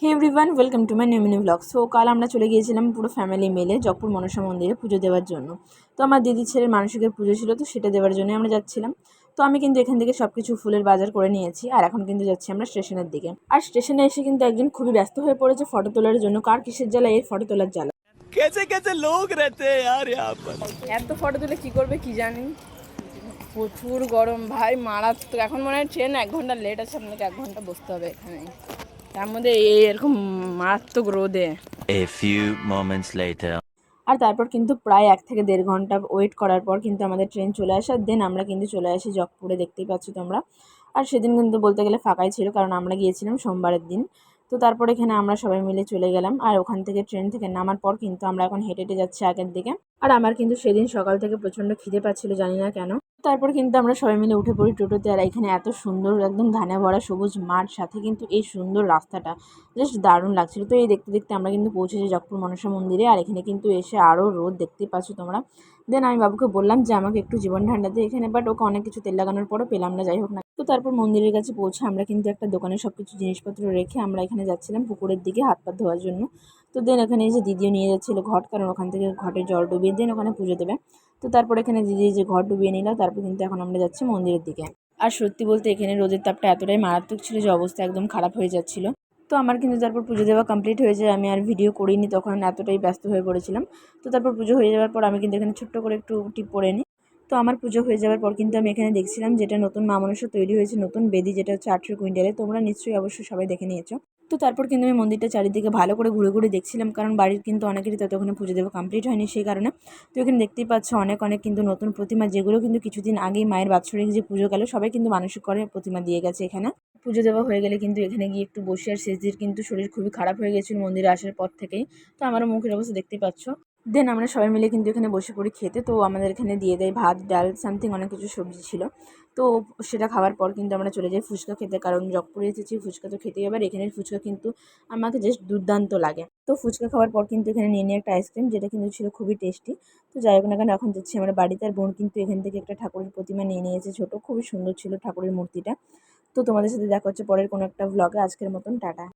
Hey everyone, welcome to my new mini vlog. So কাল আমরা চলে গিয়েছিলাম পুরো ফ্যামিলি মিলে জগপুর মনসা মন্দিরে পুজো দেওয়ার জন্য। তো আমার দিদির ছেলের মানসিকের পুজো ছিল, তো সেটা দেওয়ার জন্য আমরা যাচ্ছিলাম। তো আমি কিন্তু এখান থেকে সব কিছু ফুলের বাজার করে নিয়েছি, আর এখন কিন্তু যাচ্ছি আমরা স্টেশনের দিকে। আর স্টেশনে এসে কিন্তু একজন খুবই ব্যস্ত হয়ে পড়েছে ফটো তোলার জন্য। কার কিসের জ্বালা, এই ফটো তোলার জ্বালা। कैसे कैसे लोग रहते हैं यार यहाँ पर। এত ফটো তুলে কি করবে কি জানি, প্রচুর গরম ভাই, মারাত্মক। এখন মনে হয় ট্রেন 1 ঘন্টা লেট আছে, আপনাকে 1 ঘন্টা বসতে হবে এখানে, তার মধ্যে এরকম মারাত্মক রোদে। A few moments later. আর তারপর কিন্তু প্রায় 1 থেকে 1.5 ঘন্টা ওয়েট করার পর কিন্তু আমাদের ট্রেন চলে আসে। আর দেন আমরা কিন্তু চলে আসি জগপুরে, দেখতেই পাচ্ছ তোমরা। আর সেদিন কিন্তু বলতে গেলে ফাঁকাই ছিল, কারণ আমরা গিয়েছিলাম সোমবারের দিন। তো তারপর এখানে আমরা সবাই মিলে চলে গেলাম, আর ওখান থেকে ট্রেন থেকে নামার পর কিন্তু আমরা এখন হেঁটে হেঁটে যাচ্ছি আগের দিকে। আর আমার কিন্তু সেদিন সকাল থেকে প্রচণ্ড খিদে পাচ্ছিল, জানি না কেন। তারপর কিন্তু আমরা সবাই মিলে উঠে পড়ি টোটোতে। আর এখানে এত সুন্দর একদম ধানে ভরা সবুজ মাঠ, সাথে কিন্তু এই সুন্দর রাস্তাটা জাস্ট দারুণ লাগছিল। তো এই দেখতে দেখতে আমরা কিন্তু পৌঁছেছি জগপুর মনসা মন্দিরে। আর এখানে কিন্তু এসে আরও রোদ দেখতেই পাচ্ছ তোমরা। দেন আমি বাবুকে বললাম যে আমাকে একটু জীবন ঠান্ডাতে এখানে, বাট ওকে অনেক কিছু তেল লাগানোর পরও পেলাম না, যাই হোক না। তো তারপর মন্দিরের কাছে পৌঁছে আমরা কিন্তু একটা দোকানে সব কিছু জিনিসপত্র রেখে আমরা এখানে যাচ্ছিলাম পুকুরের দিকে হাত পা ধোয়ার জন্য। তো দেন এখানে এসে দিদিও নিয়ে যাচ্ছিলো ঘট, কারণ ওখান থেকে ঘটে জল ডুবিয়ে দেন ওখানে পুজো দেবে। তো তারপর এখানে দিদি যে ঘট ডুবিয়ে নিল, তারপর কিন্তু এখন আমরা যাচ্ছি মন্দিরের দিকে। আর সত্যি বলতে এখানে রোদের তাপটা এতটাই মারাত্মক ছিল যে অবস্থা একদম খারাপ হয়ে যাচ্ছিল। তো আমার কিন্তু তারপর পুজো দেওয়া কমপ্লিট হয়ে যায়, আমি আর ভিডিও করিনি, তখন এতটাই ব্যস্ত হয়ে পড়েছিলাম। তো তারপর পুজো হয়ে যাওয়ার পর আমি কিন্তু এখানে ছোট্ট করে একটু টিপ পরে নিই। তো আমার পুজো হয়ে যাওয়ার পর কিন্তু আমি এখানে দেখছিলাম যেটা নতুন মা মনসা তৈরি হয়েছে, নতুন বেদি, যেটা হচ্ছে 18 কুইন্টালে। তোমরা নিশ্চয়ই অবশ্যই সবাই দেখে নিয়েছো। তো তারপর কিন্তু আমি মন্দিরটা চারিদিকে ভালো করে ঘুরে ঘুরে দেখছিলাম, কারণ বাড়ির কিন্তু অনেকেরই ততক্ষণে পুজো দেওয়া কমপ্লিট হয়নি, সেই কারণে। তো এখানে দেখতেই পাচ্ছ অনেক অনেক কিন্তু নতুন প্রতিমা, যেগুলো কিন্তু কিছুদিন আগেই মায়ের বাৎসরিক যে পুজো গেল, সবাই কিন্তু মানসিক করে প্রতিমা দিয়ে গেছে এখানে। পুজো দেওয়া হয়ে গেলে কিন্তু এখানে গিয়ে একটু বসে, আর শেষদির কিন্তু শরীর খুবই খারাপ হয়ে গেছিল মন্দিরে আসার পর থেকেই। তো আমারও মুখের অবস্থা দেখতেই পাচ্ছ। দেন আমরা সবাই মিলে কিন্তু এখানে বসে পড়ি খেতে। তো আমাদের এখানে দিয়ে দেয় ভাত, ডাল, সামথিং অনেক কিছু সবজি ছিল। তো সেটা খাওয়ার পর কিন্তু আমরা চলে যাই ফুচকা খেতে, কারণ জগপুরে এসেছি, ফুচকা তো খেতেই হবে। আর এখানের ফুচকা কিন্তু আমাকে জাস্ট দুর্দান্ত লাগে। তো ফুচকা খাওয়ার পর কিন্তু এখানে নিয়ে নিই একটা আইসক্রিম, যেটা কিন্তু ছিল খুবই টেস্টি। তো যাই হোক না কেন, এখন যাচ্ছি আমরা বাড়িতে। আর বোন কিন্তু এখান থেকে একটা ঠাকুরের প্রতিমা নিয়ে নিয়েছে ছোট, খুবই সুন্দর ছিল ঠাকুরের মূর্তিটা। তো তোমাদের সাথে দেখা হচ্ছে পরের কোনো একটা ভ্লগে। আজকের মতন টাটা।